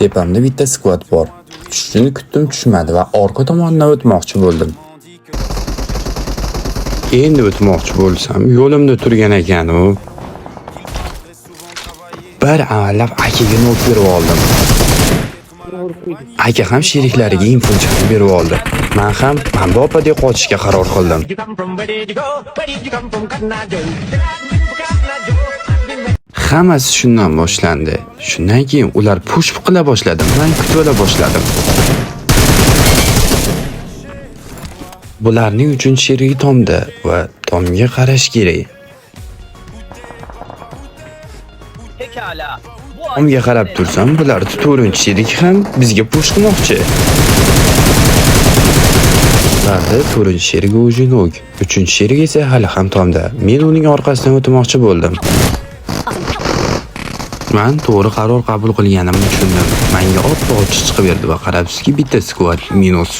Tepamda bitta squad bor. Tushishini kutdim, tushmadi va orqa tomondan o'tmoqchi bo'ldim. Endi o'tmoqchi bo'lsam, yo'limda turgan ekan u. Bir amallab akaga not berib oldim. Aka ham sheriklariga info chiqarib berib oldi. Men ham Manba opadek qochishga qaror qildim. Hammasi shundan boshlandi. Shundan keyin ular push qila boshladi. Men kutib ola boshladim. Bularning 3-sherigi Tomda va Tomga qarash kerak. Tomga qarab tursam, bular 4-sherik ham bizga push qilmoqchi. Ularda 4-sherig Ujinok, 3-sherig esa hali ham Tomda. Men uning orqasidan o'tmoqchi bo'ldim. Men to'g'ri qaror qabul qilganimni tushundim. Menga oppoq chiqib berdi va qarabsizki, bitta squad minus.